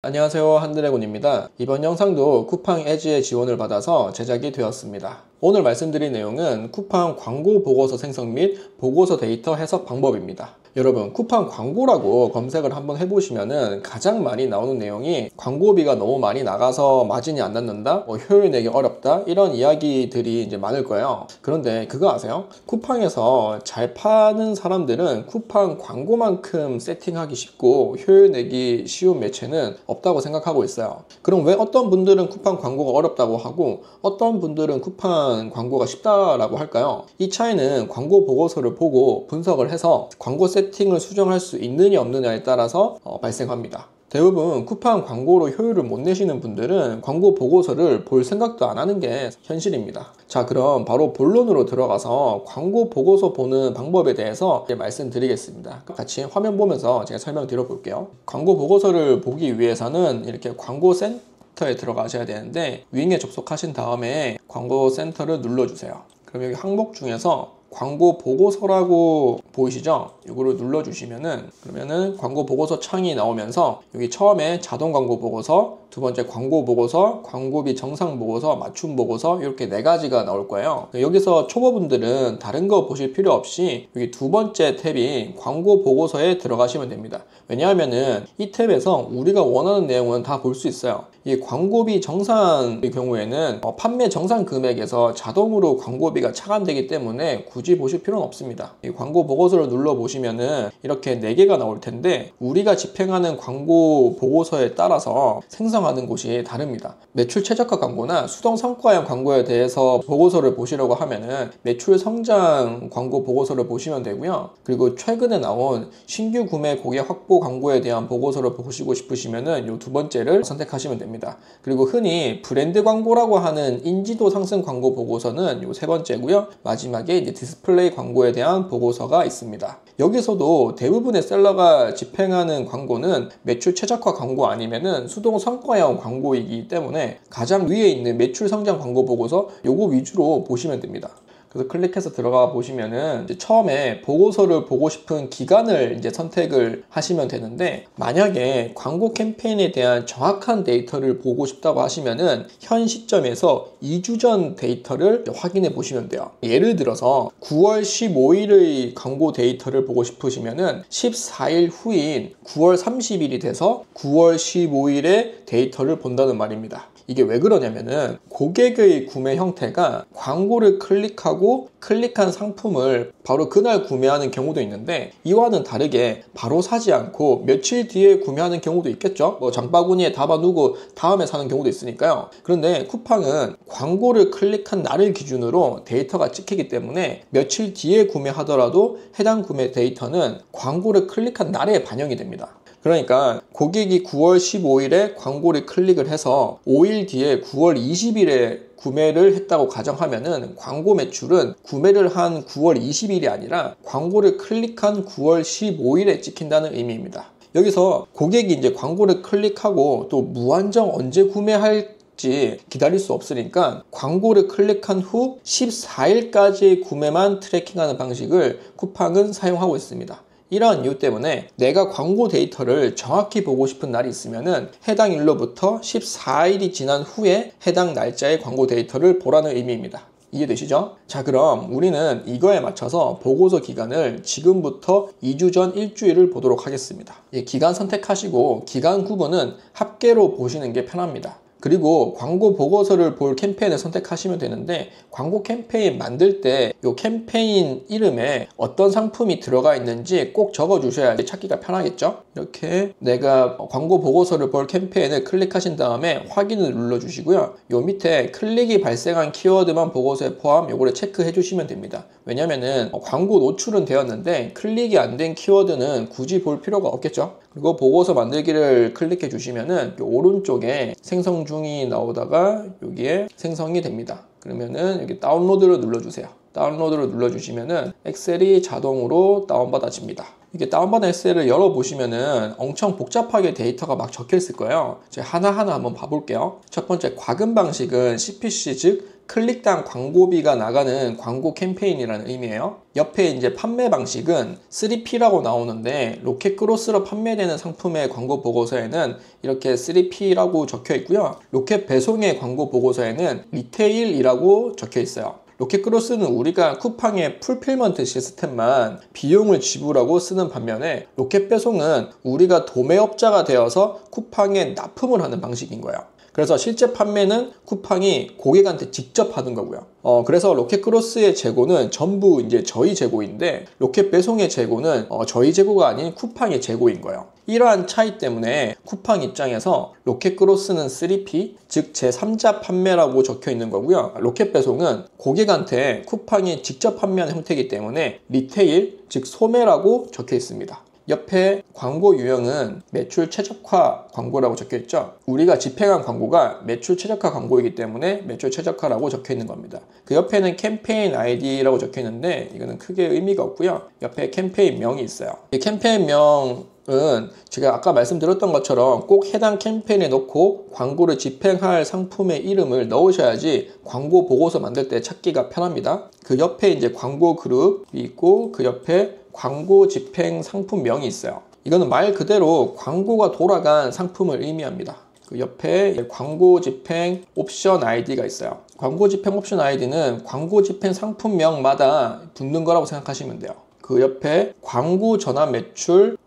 안녕하세요, 한드래곤입니다. 이번 영상도 쿠팡 에즈의 지원을 받아서 제작이 되었습니다. 오늘 말씀드릴 내용은 쿠팡 광고 보고서 생성 및 보고서 데이터 해석 방법입니다. 여러분, 쿠팡 광고라고 검색을 한번 해보시면은 가장 많이 나오는 내용이 광고비가 너무 많이 나가서 마진이 안 남는다, 효율 내기 어렵다, 이런 이야기들이 이제 많을 거예요. 그런데 그거 아세요? 쿠팡에서 잘 파는 사람들은 쿠팡 광고만큼 세팅하기 쉽고 효율 내기 쉬운 매체는 없다고 생각하고 있어요. 그럼 왜 어떤 분들은 쿠팡 광고가 어렵다고 하고 어떤 분들은 쿠팡 광고가 쉽다라고 할까요? 이 차이는 광고 보고서를 보고 분석을 해서 광고 세팅을 수정할 수 있느냐 없느냐에 따라서 발생합니다. 대부분 쿠팡 광고로 효율을 못 내시는 분들은 광고 보고서를 볼 생각도 안 하는 게 현실입니다. 자, 그럼 바로 본론으로 들어가서 광고 보고서 보는 방법에 대해서 말씀드리겠습니다. 같이 화면 보면서 제가 설명드려 볼게요. 광고 보고서를 보기 위해서는 이렇게 광고 센터에 들어가셔야 되는데, 윙에 접속하신 다음에 광고 센터를 눌러주세요. 그럼 여기 항목 중에서 광고 보고서라고 보이시죠? 이거를 눌러주시면은, 그러면은 광고 보고서 창이 나오면서 여기 처음에 자동 광고 보고서, 두 번째 광고 보고서, 광고비 정상 보고서, 맞춤 보고서, 이렇게 네 가지가 나올 거예요. 여기서 초보분들은 다른 거 보실 필요 없이 여기 두 번째 탭이 광고 보고서에 들어가시면 됩니다. 왜냐하면은 이 탭에서 우리가 원하는 내용은 다 볼 수 있어요. 이 광고비 정상의 경우에는 판매 정상 금액에서 자동으로 광고비가 차감되기 때문에 굳이 보실 필요는 없습니다. 이 광고 보고서를 눌러 보시면은 이렇게 4개가 나올 텐데, 우리가 집행하는 광고 보고서에 따라서 생성하는 곳이 다릅니다. 매출 최저가 광고나 수동 성과형 광고에 대해서 보고서를 보시려고 하면은 매출 성장 광고 보고서를 보시면 되고요. 그리고 최근에 나온 신규 구매 고객 확보 광고에 대한 보고서를 보시고 싶으시면은 이 두 번째를 선택하시면 됩니다. 그리고 흔히 브랜드 광고라고 하는 인지도 상승 광고 보고서는 이 세 번째고요. 마지막에 이제 디스플레이 광고에 대한 보고서가 있습니다. 여기서도 대부분의 셀러가 집행하는 광고는 매출 최적화 광고 아니면은 수동 성과형 광고이기 때문에 가장 위에 있는 매출 성장 광고 보고서 요거 위주로 보시면 됩니다. 그래서 클릭해서 들어가 보시면은 이제 처음에 보고서를 보고 싶은 기간을 이제 선택을 하시면 되는데, 만약에 광고 캠페인에 대한 정확한 데이터를 보고 싶다고 하시면은 현 시점에서 2주 전 데이터를 확인해 보시면 돼요. 예를 들어서 9월 15일의 광고 데이터를 보고 싶으시면은 14일 후인 9월 30일이 돼서 9월 15일의 데이터를 본다는 말입니다. 이게 왜 그러냐면은 고객의 구매 형태가 광고를 클릭하고 클릭한 상품을 바로 그날 구매하는 경우도 있는데, 이와는 다르게 바로 사지 않고 며칠 뒤에 구매하는 경우도 있겠죠. 장바구니에 담아두고 다음에 사는 경우도 있으니까요. 그런데 쿠팡은 광고를 클릭한 날을 기준으로 데이터가 찍히기 때문에 며칠 뒤에 구매하더라도 해당 구매 데이터는 광고를 클릭한 날에 반영이 됩니다. 그러니까 고객이 9월 15일에 광고를 클릭을 해서 5일 뒤에 9월 20일에 구매를 했다고 가정하면은 광고 매출은 구매를 한 9월 20일이 아니라 광고를 클릭한 9월 15일에 찍힌다는 의미입니다. 여기서 고객이 이제 광고를 클릭하고 또 무한정 언제 구매할지 기다릴 수 없으니까 광고를 클릭한 후 14일까지 구매만 트래킹하는 방식을 쿠팡은 사용하고 있습니다. 이러한 이유 때문에 내가 광고 데이터를 정확히 보고 싶은 날이 있으면은 해당 일로부터 14일이 지난 후에 해당 날짜의 광고 데이터를 보라는 의미입니다. 이해되시죠? 자, 그럼 우리는 이거에 맞춰서 보고서 기간을 지금부터 2주 전 일주일을 보도록 하겠습니다. 기간 선택하시고 기간 구분은 합계로 보시는 게 편합니다. 그리고 광고 보고서를 볼 캠페인을 선택하시면 되는데, 광고 캠페인 만들 때 이 캠페인 이름에 어떤 상품이 들어가 있는지 꼭 적어 주셔야 찾기가 편하겠죠. 이렇게 내가 광고 보고서를 볼 캠페인을 클릭하신 다음에 확인을 눌러 주시고요. 요 밑에 클릭이 발생한 키워드만 보고서에 포함, 요거를 체크해 주시면 됩니다. 왜냐면은 광고 노출은 되었는데 클릭이 안 된 키워드는 굳이 볼 필요가 없겠죠. 그리고 보고서 만들기를 클릭해 주시면은 오른쪽에 생성 중이 나오다가 여기에 생성이 됩니다. 그러면은 여기 다운로드를 눌러주세요. 다운로드를 눌러주시면은 엑셀이 자동으로 다운받아집니다. 이게 다운받은 엑셀을 열어보시면은 엄청 복잡하게 데이터가 막 적혀 있을 거예요. 제가 하나하나 한번 봐볼게요. 첫 번째, 과금 방식은 CPC, 즉 클릭당 광고비가 나가는 광고 캠페인이라는 의미예요. 옆에 이제 판매 방식은 3P라고 나오는데 로켓크로스로 판매되는 상품의 광고 보고서에는 이렇게 3P라고 적혀 있고요. 로켓 배송의 광고 보고서에는 리테일이라고 적혀 있어요. 로켓크로스는 우리가 쿠팡의 풀필먼트 시스템만 비용을 지불하고 쓰는 반면에 로켓 배송은 우리가 도매업자가 되어서 쿠팡에 납품을 하는 방식인 거예요. 그래서 실제 판매는 쿠팡이 고객한테 직접 하는 거고요. 그래서 로켓크로스의 재고는 전부 이제 저희 재고인데 로켓 배송의 재고는 저희 재고가 아닌 쿠팡의 재고인 거예요. 이러한 차이 때문에 쿠팡 입장에서 로켓크로스는 3P, 즉 제3자 판매라고 적혀 있는 거고요. 로켓 배송은 고객한테 쿠팡이 직접 판매하는 형태이기 때문에 리테일, 즉 소매라고 적혀 있습니다. 옆에 광고 유형은 매출 최적화 광고라고 적혀 있죠. 우리가 집행한 광고가 매출 최적화 광고이기 때문에 매출 최적화라고 적혀 있는 겁니다. 그 옆에는 캠페인 아이디라고 적혀 있는데 이거는 크게 의미가 없고요. 옆에 캠페인 명이 있어요. 이 캠페인 명은 제가 아까 말씀드렸던 것처럼 꼭 해당 캠페인에 넣고 광고를 집행할 상품의 이름을 넣으셔야지 광고 보고서 만들 때 찾기가 편합니다. 그 옆에 이제 광고 그룹이 있고 그 옆에 광고 집행 상품명이 있어요. 이거는 말 그대로 광고가 돌아간 상품을 의미합니다. 그 옆에 광고 집행 옵션 아이디가 있어요. 광고 집행 옵션 아이디는 광고 집행 상품명마다 붙는 거라고 생각하시면 돼요. 그 옆에 광고 전환 매출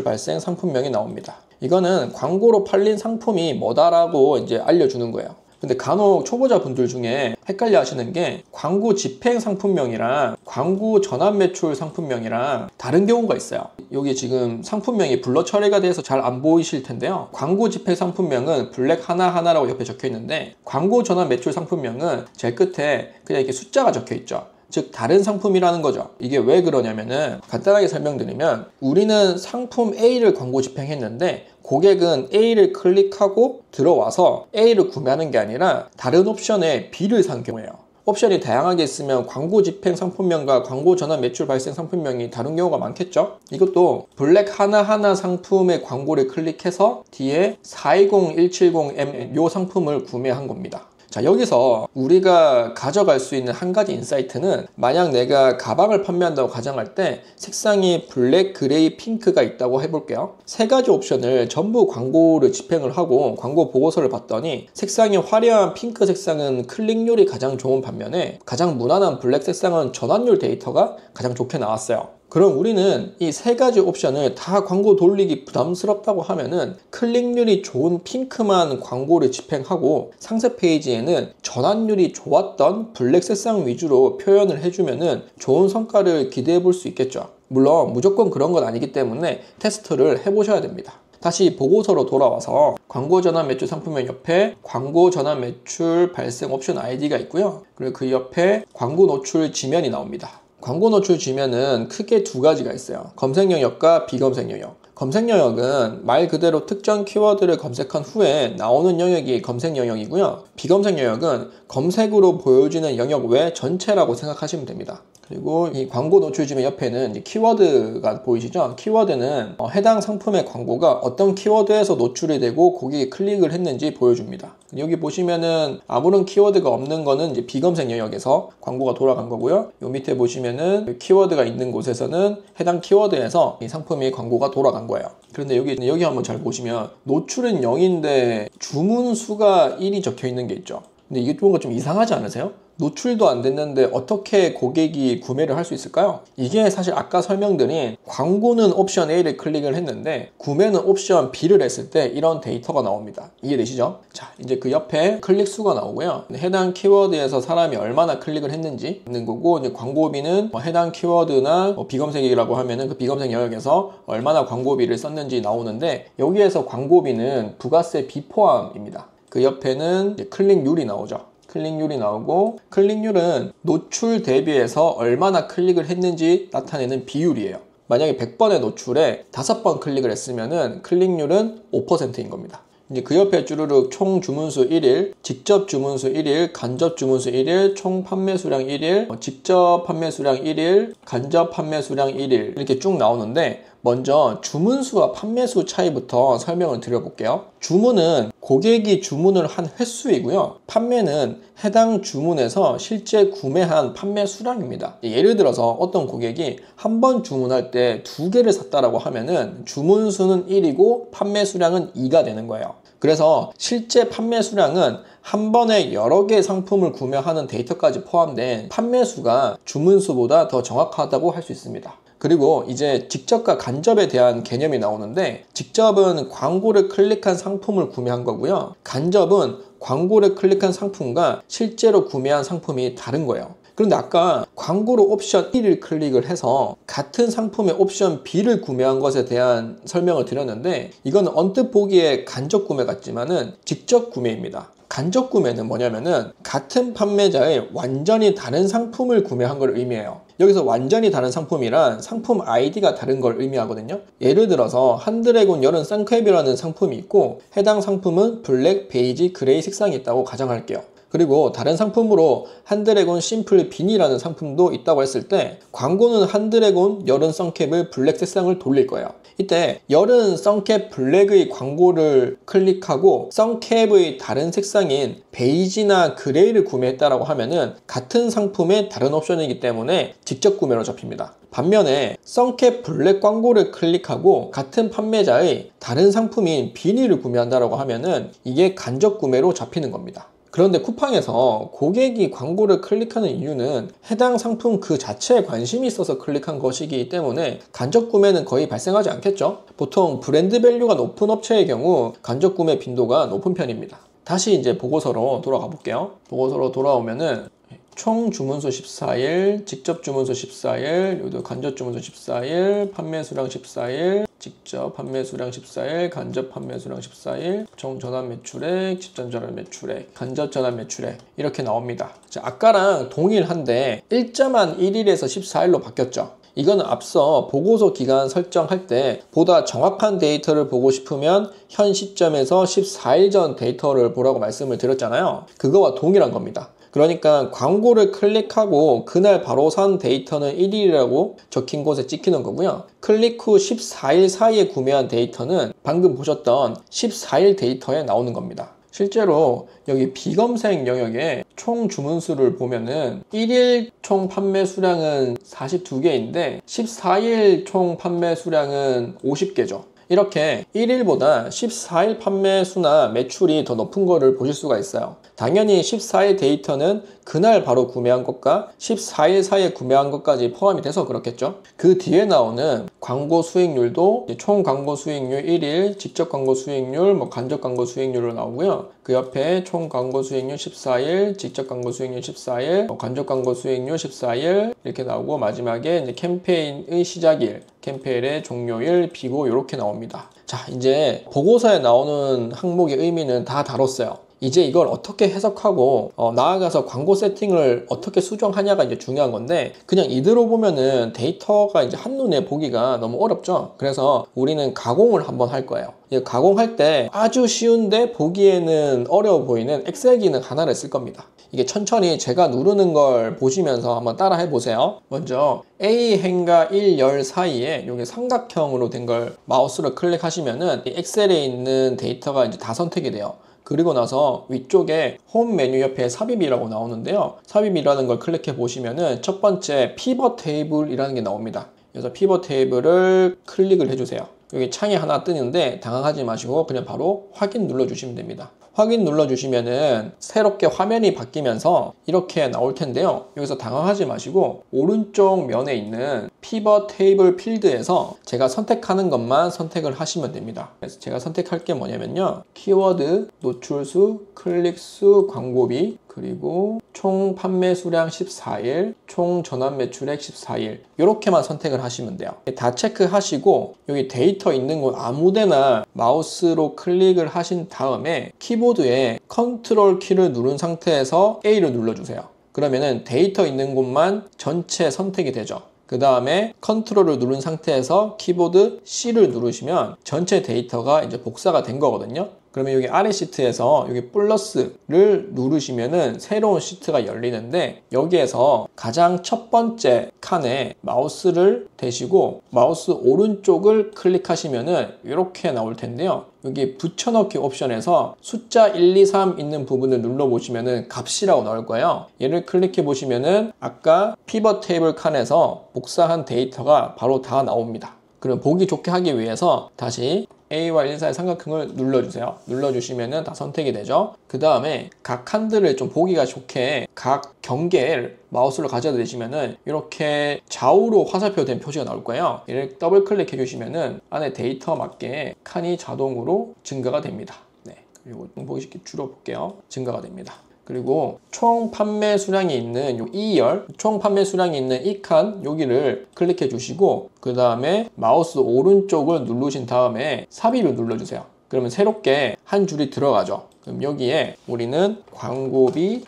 발생 상품명이 나옵니다. 이거는 광고로 팔린 상품이 뭐다라고 이제 알려주는 거예요. 근데 간혹 초보자분들 중에 헷갈려 하시는 게 광고 집행 상품명이랑 광고 전환 매출 상품명이랑 다른 경우가 있어요. 여기 지금 상품명이 블러 처리가 돼서 잘 안 보이실 텐데요. 광고 집행 상품명은 블랙 하나하나라고 옆에 적혀 있는데 광고 전환 매출 상품명은 제일 끝에 그냥 이렇게 숫자가 적혀 있죠. 즉 다른 상품이라는 거죠. 이게 왜 그러냐면은 간단하게 설명드리면 우리는 상품 A를 광고 집행했는데 고객은 A를 클릭하고 들어와서 A를 구매하는 게 아니라 다른 옵션에 B를 산 경우예요. 옵션이 다양하게 있으면 광고 집행 상품명과 광고 전환 매출 발생 상품명이 다른 경우가 많겠죠. 이것도 블랙 하나하나 상품의 광고를 클릭해서 뒤에 420170M 요 상품을 구매한 겁니다. 자, 여기서 우리가 가져갈 수 있는 한 가지 인사이트는 만약 내가 가방을 판매한다고 가정할 때 색상이 블랙, 그레이, 핑크가 있다고 해볼게요. 세 가지 옵션을 전부 광고를 집행을 하고 광고 보고서를 봤더니 색상이 화려한 핑크 색상은 클릭률이 가장 좋은 반면에 가장 무난한 블랙 색상은 전환율 데이터가 가장 좋게 나왔어요. 그럼 우리는 이 세 가지 옵션을 다 광고 돌리기 부담스럽다고 하면은 클릭률이 좋은 핑크만 광고를 집행하고 상세 페이지에는 전환율이 좋았던 블랙 색상 위주로 표현을 해주면은 좋은 성과를 기대해 볼 수 있겠죠. 물론 무조건 그런 건 아니기 때문에 테스트를 해보셔야 됩니다. 다시 보고서로 돌아와서 광고 전환 매출 상품명 옆에 광고 전환 매출 발생 옵션 아이디가 있고요. 그리고 그 옆에 광고 노출 지면이 나옵니다. 광고 노출 지면은 크게 두 가지가 있어요. 검색 영역과 비검색 영역. 검색 영역은 말 그대로 특정 키워드를 검색한 후에 나오는 영역이 검색 영역이고요. 비검색 영역은 검색으로 보여지는 영역 외 전체라고 생각하시면 됩니다. 그리고 이 광고 노출 지면 옆에는 이제 키워드가 보이시죠? 키워드는 해당 상품의 광고가 어떤 키워드에서 노출이 되고 고객이 클릭을 했는지 보여줍니다. 여기 보시면은 아무런 키워드가 없는 거는 이제 비검색 영역에서 광고가 돌아간 거고요. 요 밑에 보시면은 키워드가 있는 곳에서는 해당 키워드에서 이 상품이 광고가 돌아간 거예요. 그런데 여기 한번 잘 보시면 노출은 0인데 주문 수가 1이 적혀 있는 게 있죠. 근데 이게 뭔가 좀 이상하지 않으세요? 노출도 안 됐는데 어떻게 고객이 구매를 할 수 있을까요? 이게 사실 아까 설명드린 광고는 옵션 A를 클릭을 했는데 구매는 옵션 B를 했을 때 이런 데이터가 나옵니다. 이해되시죠? 자, 이제 그 옆에 클릭 수가 나오고요. 해당 키워드에서 사람이 얼마나 클릭을 했는지 있는 거고, 이제 광고비는 해당 키워드나 비검색이라고 하면은 그 비검색 영역에서 얼마나 광고비를 썼는지 나오는데, 여기에서 광고비는 부가세 비포함입니다. 그 옆에는 이제 클릭률이 나오죠. 클릭률이 나오고, 클릭률은 노출 대비해서 얼마나 클릭을 했는지 나타내는 비율이에요. 만약에 100번의 노출에 5번 클릭을 했으면은 클릭률은 5%인 겁니다. 이제 그 옆에 쭈루룩 총 주문수 1일, 직접 주문수 1일, 간접 주문수 1일, 총 판매 수량 1일, 직접 판매 수량 1일, 간접 판매 수량 1일 이렇게 쭉 나오는데, 먼저 주문수와 판매수 차이부터 설명을 드려볼게요. 주문은 고객이 주문을 한 횟수이고요. 판매는 해당 주문에서 실제 구매한 판매 수량입니다. 예를 들어서 어떤 고객이 한 번 주문할 때 2개를 샀다라고 하면은 주문수는 1이고 판매 수량은 2가 되는 거예요. 그래서 실제 판매 수량은 한 번에 여러 개의 상품을 구매하는 데이터까지 포함된 판매수가 주문수보다 더 정확하다고 할 수 있습니다. 그리고 이제 직접과 간접에 대한 개념이 나오는데, 직접은 광고를 클릭한 상품을 구매한 거고요. 간접은 광고를 클릭한 상품과 실제로 구매한 상품이 다른 거예요. 그런데 아까 광고로 옵션 1을 클릭을 해서 같은 상품의 옵션 B를 구매한 것에 대한 설명을 드렸는데, 이건 언뜻 보기에 간접 구매 같지만은 직접 구매입니다. 간접 구매는 뭐냐면은 같은 판매자의 완전히 다른 상품을 구매한 걸 의미해요. 여기서 완전히 다른 상품이란 상품 아이디가 다른 걸 의미하거든요. 예를 들어서 한드래곤 여름 선캡이라는 상품이 있고, 해당 상품은 블랙, 베이지, 그레이 색상이 있다고 가정할게요. 그리고 다른 상품으로 한드래곤 심플 비니라는 상품도 있다고 했을 때, 광고는 한드래곤 여름 선캡을 블랙 색상을 돌릴 거예요. 이때 여름 선캡 블랙의 광고를 클릭하고 선캡의 다른 색상인 베이지나 그레이를 구매했다라고 하면은 같은 상품의 다른 옵션이기 때문에 직접 구매로 잡힙니다. 반면에 선캡 블랙 광고를 클릭하고 같은 판매자의 다른 상품인 비니를 구매한다라고 하면은 이게 간접 구매로 잡히는 겁니다. 그런데 쿠팡에서 고객이 광고를 클릭하는 이유는 해당 상품 그 자체에 관심이 있어서 클릭한 것이기 때문에 간접 구매는 거의 발생하지 않겠죠. 보통 브랜드 밸류가 높은 업체의 경우 간접 구매 빈도가 높은 편입니다. 다시 이제 보고서로 돌아가 볼게요. 보고서로 돌아오면은 총 주문수 14일, 직접 주문수 14일, 여기도 간접 주문수 14일, 판매 수량 14일, 직접 판매 수량 14일, 간접 판매 수량 14일, 총 전환 매출액, 직접 전환 매출액, 간접 전환 매출액 이렇게 나옵니다. 자, 아까랑 동일한데 일자만 1일에서 14일로 바뀌었죠. 이거는 앞서 보고서 기간 설정할 때 보다 정확한 데이터를 보고 싶으면 현 시점에서 14일 전 데이터를 보라고 말씀을 드렸잖아요. 그거와 동일한 겁니다. 그러니까 광고를 클릭하고 그날 바로 산 데이터는 1일이라고 적힌 곳에 찍히는 거고요. 클릭 후 14일 사이에 구매한 데이터는 방금 보셨던 14일 데이터에 나오는 겁니다. 실제로 여기 비검색 영역에 총 주문수를 보면은 1일 총 판매 수량은 42개인데 14일 총 판매 수량은 50개죠. 이렇게 1일보다 14일 판매 수나 매출이 더 높은 거를 보실 수가 있어요. 당연히 14일 데이터는 그날 바로 구매한 것과 14일 사이에 구매한 것까지 포함이 돼서 그렇겠죠. 그 뒤에 나오는 광고 수익률도 총 광고 수익률 1일, 직접 광고 수익률, 간접 광고 수익률로 나오고요. 그 옆에 총 광고 수익률 14일, 직접 광고 수익률 14일, 간접 광고 수익률 14일 이렇게 나오고, 마지막에 이제 캠페인의 시작일, 캠페인의 종료일, 비고 이렇게 나옵니다. 자, 이제 보고서에 나오는 항목의 의미는 다 다뤘어요. 이제 이걸 어떻게 해석하고 나아가서 광고 세팅을 어떻게 수정하냐가 이제 중요한 건데, 그냥 이대로 보면은 데이터가 이제 한눈에 보기가 너무 어렵죠. 그래서 우리는 가공을 한번 할 거예요. 가공할 때 아주 쉬운데 보기에는 어려워 보이는 엑셀 기능 하나를 쓸 겁니다. 이게 천천히 제가 누르는 걸 보시면서 한번 따라 해보세요. 먼저 A 행과 1, 열 사이에 여기 삼각형으로 된 걸 마우스로 클릭하시면은 이 엑셀에 있는 데이터가 이제 다 선택이 돼요. 그리고 나서 위쪽에 홈 메뉴 옆에 삽입이라고 나오는데요. 삽입이라는 걸 클릭해 보시면은 첫 번째 피벗 테이블이라는 게 나옵니다. 그래서 피벗 테이블을 클릭을 해주세요. 여기 창이 하나 뜨는데 당황하지 마시고 그냥 바로 확인 눌러주시면 됩니다. 확인 눌러주시면은 새롭게 화면이 바뀌면서 이렇게 나올 텐데요. 여기서 당황하지 마시고 오른쪽 면에 있는 피벗 테이블 필드에서 제가 선택하는 것만 선택을 하시면 됩니다. 그래서 제가 선택할 게 뭐냐면요. 키워드, 노출수, 클릭수, 광고비, 그리고 총 판매 수량 14일, 총 전환 매출액 14일 이렇게만 선택을 하시면 돼요. 다 체크하시고 여기 데이터 있는 곳 아무데나 마우스로 클릭을 하신 다음에 키보드에 컨트롤 키를 누른 상태에서 A를 눌러주세요. 그러면은 데이터 있는 곳만 전체 선택이 되죠. 그 다음에 컨트롤을 누른 상태에서 키보드 C를 누르시면 전체 데이터가 이제 복사가 된 거거든요. 그러면 여기 아래 시트에서 여기 플러스를 누르시면은 새로운 시트가 열리는데, 여기에서 가장 첫 번째 칸에 마우스를 대시고 마우스 오른쪽을 클릭하시면은 이렇게 나올 텐데요. 여기 붙여넣기 옵션에서 숫자 1, 2, 3 있는 부분을 눌러보시면은 값이라고 나올 거예요. 얘를 클릭해 보시면은 아까 피벗 테이블 칸에서 복사한 데이터가 바로 다 나옵니다. 그럼 보기 좋게 하기 위해서 다시 A와 1, 4의 삼각형을 눌러주세요. 눌러주시면은 다 선택이 되죠. 그 다음에 각 칸들을 좀 보기가 좋게 각 경계를 마우스로 가져다 대시면은 이렇게 좌우로 화살표 된 표시가 나올 거예요. 얘를 더블 클릭해 주시면은 안에 데이터 맞게 칸이 자동으로 증가가 됩니다. 네. 그리고 보기 쉽게 줄여볼게요. 증가가 됩니다. 그리고 총 판매 수량이 있는 요 2열, 총 판매 수량이 있는 이 칸 여기를 클릭해 주시고 그 다음에 마우스 오른쪽을 누르신 다음에 삽입을 눌러주세요. 그러면 새롭게 한 줄이 들어가죠. 그럼 여기에 우리는 광고비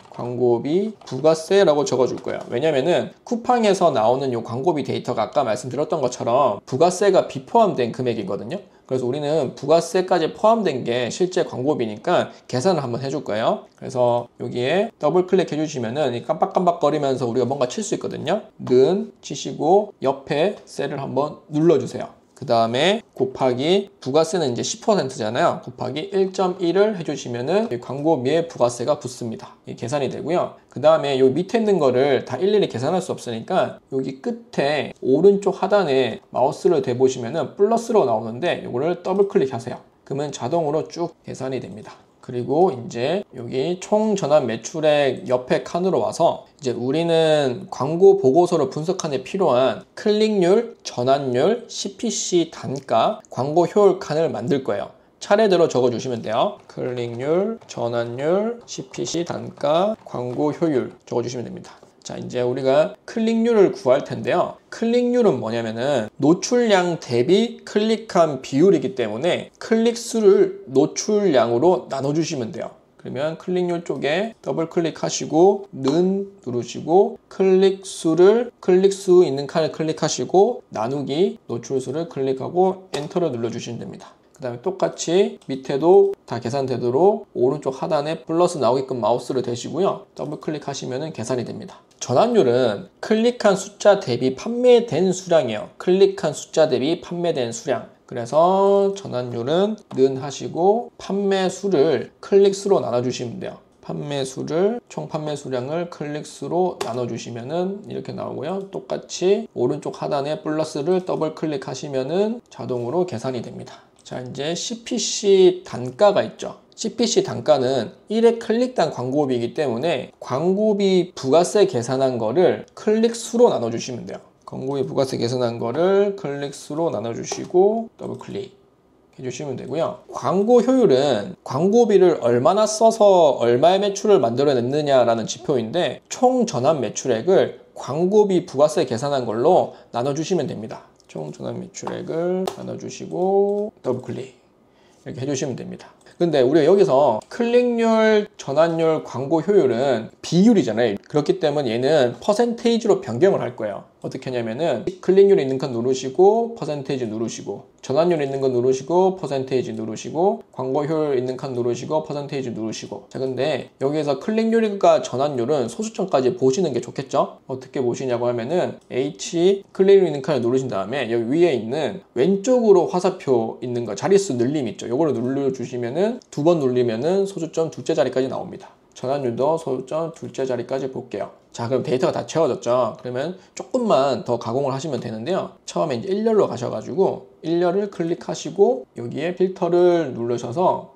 부가세라고 적어줄 거예요. 왜냐면은 쿠팡에서 나오는 요 광고비 데이터가 아까 말씀드렸던 것처럼 부가세가 비포함된 금액이거든요. 그래서 우리는 부가세까지 포함된 게 실제 광고비니까 계산을 한번 해줄 거예요. 그래서 여기에 더블 클릭해 주시면은 깜빡깜빡거리면서 우리가 뭔가 칠 수 있거든요. 는 치시고 옆에 셀을 한번 눌러주세요. 그 다음에 곱하기 부가세는 이제 10%잖아요. 곱하기 1.1을 해주시면은 광고비에 부가세가 붙습니다. 계산이 되고요. 그 다음에 여기 밑에 있는 거를 다 일일이 계산할 수 없으니까 여기 끝에 오른쪽 하단에 마우스를 대보시면은 플러스로 나오는데 이거를 더블 클릭하세요. 그러면 자동으로 쭉 계산이 됩니다. 그리고 이제 여기 총 전환 매출액 옆에 칸으로 와서 이제 우리는 광고 보고서를 분석하는 데 필요한 클릭률, 전환율, CPC 단가, 광고 효율 칸을 만들 거예요. 차례대로 적어주시면 돼요. 클릭률, 전환율, CPC 단가, 광고 효율 적어주시면 됩니다. 자, 이제 우리가 클릭률을 구할 텐데요. 클릭률은 뭐냐면은 노출량 대비 클릭한 비율이기 때문에 클릭 수를 노출량으로 나눠주시면 돼요. 그러면 클릭률 쪽에 더블 클릭하시고 는 누르시고 클릭 수 있는 칸을 클릭하시고 나누기 노출수를 클릭하고 엔터를 눌러주시면 됩니다. 그 다음에 똑같이 밑에도 다 계산되도록 오른쪽 하단에 플러스 나오게끔 마우스를 대시고요. 더블 클릭하시면 계산이 됩니다. 전환율은 클릭한 숫자 대비 판매된 수량이에요. 클릭한 숫자 대비 판매된 수량. 그래서 전환율은 는 하시고 판매수를 클릭수로 나눠주시면 돼요. 총 판매 수량을 클릭수로 나눠주시면은 이렇게 나오고요. 똑같이 오른쪽 하단에 플러스를 더블 클릭하시면은 자동으로 계산이 됩니다. 자, 이제 CPC 단가가 있죠. CPC 단가는 1회 클릭당 광고비이기 때문에 광고비 부가세 계산한 거를 클릭수로 나눠주시면 돼요. 광고비 부가세 계산한 거를 클릭수로 나눠주시고 더블 클릭 해주시면 되고요. 광고 효율은 광고비를 얼마나 써서 얼마의 매출을 만들어냈느냐라는 지표인데 총 전환 매출액을 광고비 부가세 계산한 걸로 나눠주시면 됩니다. 총 전환 매출액을 나눠주시고 더블 클릭 이렇게 해주시면 됩니다. 근데 우리가 여기서 클릭률, 전환율, 광고 효율은 비율이잖아요. 그렇기 때문에 얘는 퍼센테이지로 변경을 할 거예요. 어떻게 하냐면은 클릭률 있는 칸 누르시고 퍼센테이지 누르시고 전환율 있는 거 누르시고 퍼센테이지 누르시고 광고 효율 있는 칸 누르시고 퍼센테이지 누르시고. 자, 근데 여기에서 클릭률과 전환율은 소수점까지 보시는 게 좋겠죠? 어떻게 보시냐고 하면은 H 클릭률 있는 칸을 누르신 다음에 여기 위에 있는 왼쪽으로 화살표 있는 거 자릿수 늘림 있죠? 요거를 눌러주시면은 두 번 누르면은 소수점 둘째 자리까지 나옵니다. 전환율도 소수점 둘째 자리까지 볼게요. 자, 그럼 데이터가 다 채워졌죠. 그러면 조금만 더 가공을 하시면 되는데요. 처음에 이제 1열로 가셔가지고 1열을 클릭하시고 여기에 필터를 누르셔서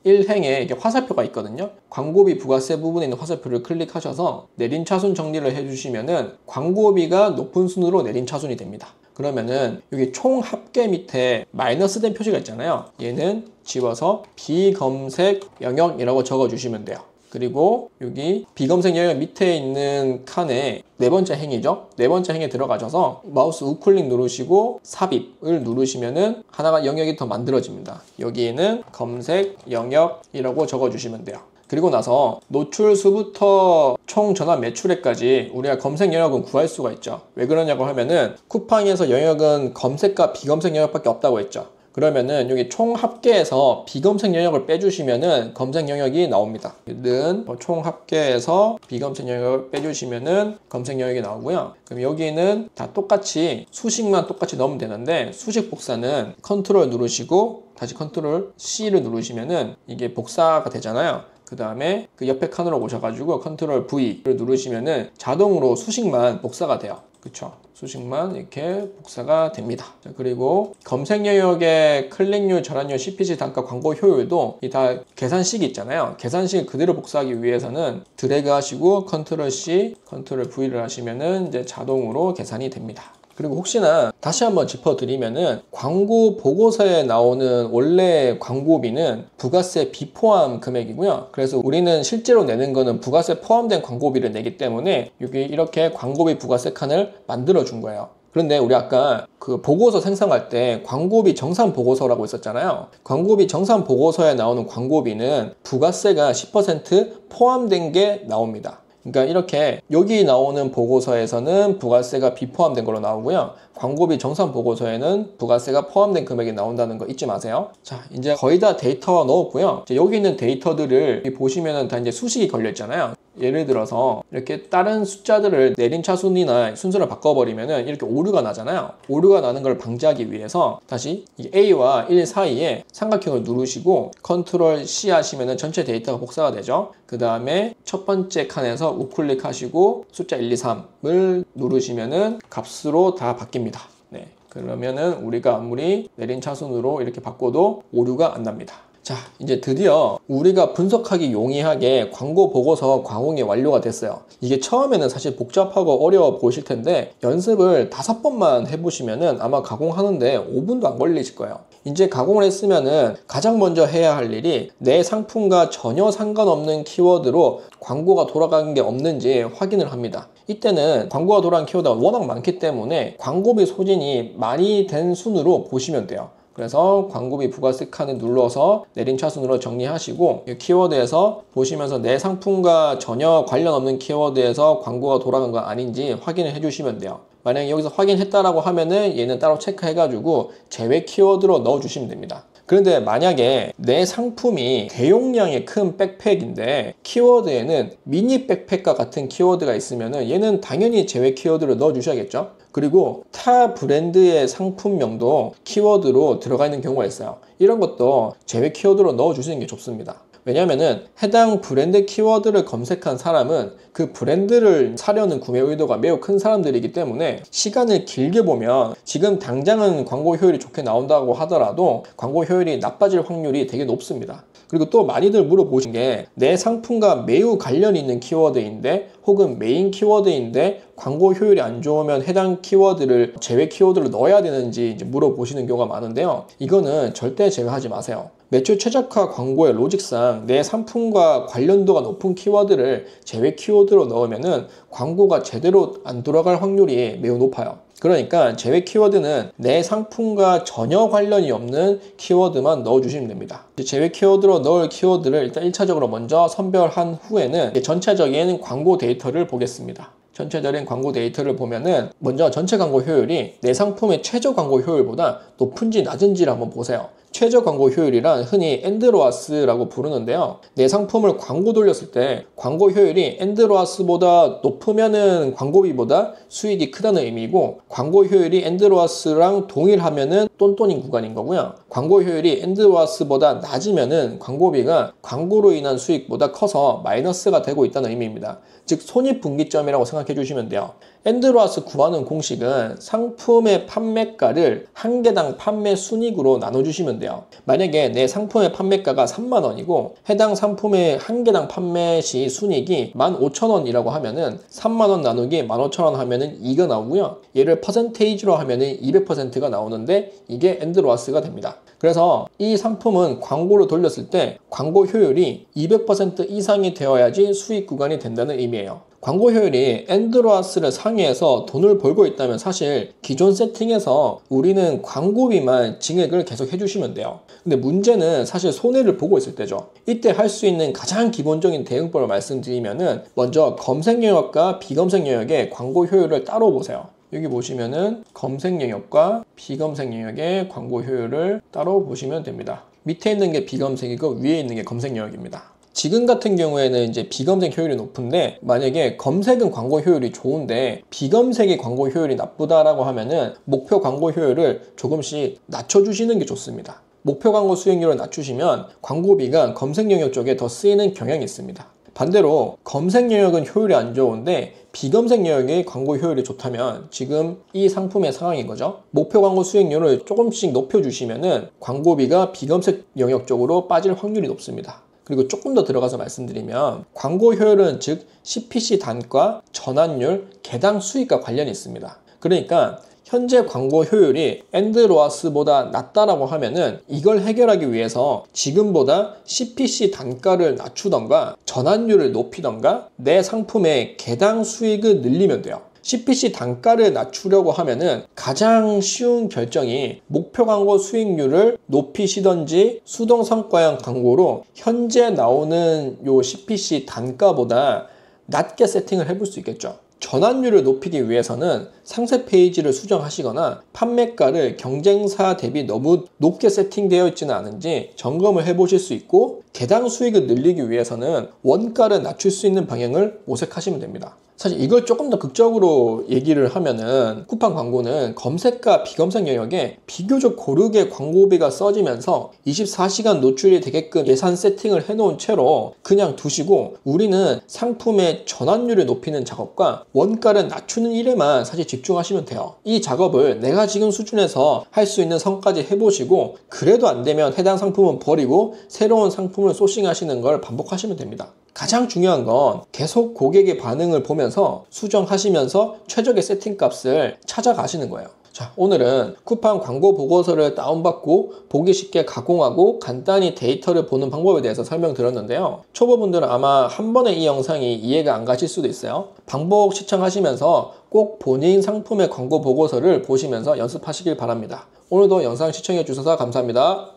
1행에 이렇게 화살표가 있거든요. 광고비 부가세 부분에 있는 화살표를 클릭하셔서 내린 차순 정리를 해주시면은 광고비가 높은 순으로 내린 차순이 됩니다. 그러면은 여기 총 합계 밑에 마이너스 된 표시가 있잖아요. 얘는 지워서 비검색 영역이라고 적어주시면 돼요. 그리고 여기 비검색 영역 밑에 있는 칸에 네 번째 행이죠. 네 번째 행에 들어가셔서 마우스 우클릭 누르시고 삽입을 누르시면은 하나가 영역이 더 만들어집니다. 여기에는 검색 영역이라고 적어주시면 돼요. 그리고 나서 노출수부터 총 전환 매출액까지 우리가 검색 영역은 구할 수가 있죠. 왜 그러냐고 하면은 쿠팡에서 영역은 검색과 비검색 영역밖에 없다고 했죠. 그러면은 여기 총 합계해서 비검색 영역을 빼주시면은 검색 영역이 나옵니다. 는 총 합계해서 비검색 영역을 빼주시면은 검색 영역이 나오고요. 그럼 여기는 다 똑같이 수식만 똑같이 넣으면 되는데, 수식 복사는 컨트롤 누르시고 다시 컨트롤 C를 누르시면은 이게 복사가 되잖아요. 그 다음에 그 옆에 칸으로 오셔가지고 컨트롤 V를 누르시면은 자동으로 수식만 복사가 돼요. 그쵸? 수식만 이렇게 복사가 됩니다. 자, 그리고 검색 영역의 클릭률, 전환율, CPC 단가, 광고 효율도 이 다 계산식이 있잖아요. 계산식 그대로 복사하기 위해서는 드래그 하시고 컨트롤 C, 컨트롤 V를 하시면은 이제 자동으로 계산이 됩니다. 그리고 혹시나 다시 한번 짚어드리면은, 광고 보고서에 나오는 원래 광고비는 부가세 비포함 금액이고요. 그래서 우리는 실제로 내는 거는 부가세 포함된 광고비를 내기 때문에 여기 이렇게 광고비 부가세 칸을 만들어 준 거예요. 그런데 우리 아까 그 보고서 생성할 때 광고비 정산 보고서라고 있었잖아요. 광고비 정산 보고서에 나오는 광고비는 부가세가 10% 포함된 게 나옵니다. 그러니까 이렇게 여기 나오는 보고서에서는 부가세가 비포함된 걸로 나오고요. 광고비 정산 보고서에는 부가세가 포함된 금액이 나온다는 거 잊지 마세요. 자, 이제 거의 다 데이터 넣었고요. 이제 여기 있는 데이터들을 보시면은 다 이제 수식이 걸려 있잖아요. 예를 들어서 이렇게 다른 숫자들을 내림차순이나 순서를 바꿔버리면은 이렇게 오류가 나잖아요. 오류가 나는 걸 방지하기 위해서 다시 이 A와 1 사이에 삼각형을 누르시고 컨트롤 C 하시면은 전체 데이터가 복사가 되죠. 그 다음에 첫 번째 칸에서 우클릭 하시고 숫자 1, 2, 3을 누르시면은 값으로 다 바뀝니다. 네, 그러면은 우리가 아무리 내림차순으로 이렇게 바꿔도 오류가 안 납니다. 자, 이제 드디어 우리가 분석하기 용이하게 광고 보고서 가공이 완료가 됐어요. 이게 처음에는 사실 복잡하고 어려워 보이실 텐데 연습을 5번만 해보시면은 아마 가공하는데 5분도 안 걸리실 거예요. 이제 가공을 했으면은 가장 먼저 해야 할 일이 내 상품과 전혀 상관없는 키워드로 광고가 돌아가는 게 없는지 확인을 합니다. 이때는 광고가 돌아간 키워드가 워낙 많기 때문에 광고비 소진이 많이 된 순으로 보시면 돼요. 그래서 광고비 부가세 칸을 눌러서 내림차순으로 정리하시고 이 키워드에서 보시면서 내 상품과 전혀 관련 없는 키워드에서 광고가 돌아간 거 아닌지 확인을 해주시면 돼요. 만약에 여기서 확인했다라고 하면은 얘는 따로 체크해가지고 제외 키워드로 넣어주시면 됩니다. 그런데 만약에 내 상품이 대용량의 큰 백팩인데 키워드에는 미니 백팩과 같은 키워드가 있으면은 얘는 당연히 제외 키워드를 넣어 주셔야겠죠. 그리고 타 브랜드의 상품명도 키워드로 들어가 있는 경우가 있어요. 이런 것도 제외 키워드로 넣어 주시는 게 좋습니다. 왜냐면은 해당 브랜드 키워드를 검색한 사람은 그 브랜드를 사려는 구매 의도가 매우 큰 사람들이기 때문에 시간을 길게 보면 지금 당장은 광고 효율이 좋게 나온다고 하더라도 광고 효율이 나빠질 확률이 되게 높습니다. 그리고 또 많이들 물어보신 게 내 상품과 매우 관련이 있는 키워드인데 혹은 메인 키워드인데 광고 효율이 안 좋으면 해당 키워드를 제외 키워드로 넣어야 되는지 이제 물어보시는 경우가 많은데요. 이거는 절대 제외하지 마세요. 매출 최적화 광고의 로직상 내 상품과 관련도가 높은 키워드를 제외 키워드로 넣으면은 광고가 제대로 안 돌아갈 확률이 매우 높아요. 그러니까 제외 키워드는 내 상품과 전혀 관련이 없는 키워드만 넣어주시면 됩니다. 제외 키워드로 넣을 키워드를 일단 1차적으로 먼저 선별한 후에는 전체적인 광고 데이터를 보겠습니다. 전체적인 광고 데이터를 보면은 먼저 전체 광고 효율이 내 상품의 최저 광고 효율보다 높은지 낮은지를 한번 보세요. 최저 광고 효율이란 흔히 엔드로아스라고 부르는데요. 내 상품을 광고 돌렸을 때 광고 효율이 엔드로아스보다 높으면은 광고비보다 수익이 크다는 의미고, 광고 효율이 엔드로아스랑 동일하면은 똔똔인 구간인 거고요. 광고 효율이 엔드로아스보다 낮으면은 광고비가 광고로 인한 수익보다 커서 마이너스가 되고 있다는 의미입니다. 즉 손익분기점이라고 생각해 주시면 돼요. 엔드로아스 구하는 공식은 상품의 판매가를 한 개당 판매 순이익으로 나눠주시면 돼요. 만약에 내 상품의 판매가가 3만원이고 해당 상품의 한 개당 판매 시 순이익이 15,000원이라고 하면은 3만원 나누기 15,000원 하면은 2가 나오고요. 얘를 퍼센테이지로 하면은 200%가 나오는데 이게 엔드로아스가 됩니다. 그래서 이 상품은 광고를 돌렸을 때 광고 효율이 200% 이상이 되어야지 수익 구간이 된다는 의미예요. 광고 효율이 엔드로아스를 상회해서 돈을 벌고 있다면 사실 기존 세팅에서 우리는 광고비만 증액을 계속 해주시면 돼요. 근데 문제는 사실 손해를 보고 있을 때죠. 이때 할 수 있는 가장 기본적인 대응법을 말씀드리면은 먼저 검색 영역과 비검색 영역의 광고 효율을 따로 보세요. 여기 보시면은 검색 영역과 비검색 영역의 광고 효율을 따로 보시면 됩니다. 밑에 있는 게 비검색이고 위에 있는 게 검색 영역입니다. 지금 같은 경우에는 이제 비검색 효율이 높은데, 만약에 검색은 광고 효율이 좋은데 비검색이 광고 효율이 나쁘다라고 하면은 목표 광고 효율을 조금씩 낮춰주시는 게 좋습니다. 목표 광고 수익률을 낮추시면 광고비가 검색 영역 쪽에 더 쓰이는 경향이 있습니다. 반대로 검색 영역은 효율이 안 좋은데 비검색 영역의 광고 효율이 좋다면 지금 이 상품의 상황인 거죠. 목표 광고 수익률을 조금씩 높여주시면은 광고비가 비검색 영역 쪽으로 빠질 확률이 높습니다. 그리고 조금 더 들어가서 말씀드리면, 광고 효율은 즉 CPC 단가, 전환율, 개당 수익과 관련이 있습니다. 그러니까 현재 광고 효율이 엔드로아스보다 낮다라고 하면은 이걸 해결하기 위해서 지금보다 CPC 단가를 낮추던가 전환율을 높이던가 내 상품의 개당 수익을 늘리면 돼요. CPC 단가를 낮추려고 하면은 가장 쉬운 결정이 목표 광고 수익률을 높이시던지 수동 성과형 광고로 현재 나오는 요 CPC 단가보다 낮게 세팅을 해볼 수 있겠죠. 전환율을 높이기 위해서는 상세 페이지를 수정하시거나 판매가를 경쟁사 대비 너무 높게 세팅되어 있지는 않은지 점검을 해보실 수 있고, 개당 수익을 늘리기 위해서는 원가를 낮출 수 있는 방향을 모색하시면 됩니다. 사실 이걸 조금 더 극적으로 얘기를 하면은 쿠팡 광고는 검색과 비검색 영역에 비교적 고르게 광고비가 써지면서 24시간 노출이 되게끔 예산 세팅을 해놓은 채로 그냥 두시고, 우리는 상품의 전환율을 높이는 작업과 원가를 낮추는 일에만 사실 집중하시면 돼요. 이 작업을 내가 지금 수준에서 할 수 있는 선까지 해보시고, 그래도 안 되면 해당 상품은 버리고 새로운 상품을 소싱하시는 걸 반복하시면 됩니다. 가장 중요한 건 계속 고객의 반응을 보면서 수정하시면서 최적의 세팅값을 찾아가시는 거예요. 자, 오늘은 쿠팡 광고 보고서를 다운받고 보기 쉽게 가공하고 간단히 데이터를 보는 방법에 대해서 설명드렸는데요. 초보분들은 아마 한 번에 이 영상이 이해가 안 가실 수도 있어요. 반복 시청하시면서 꼭 본인 상품의 광고 보고서를 보시면서 연습하시길 바랍니다. 오늘도 영상 시청해 주셔서 감사합니다.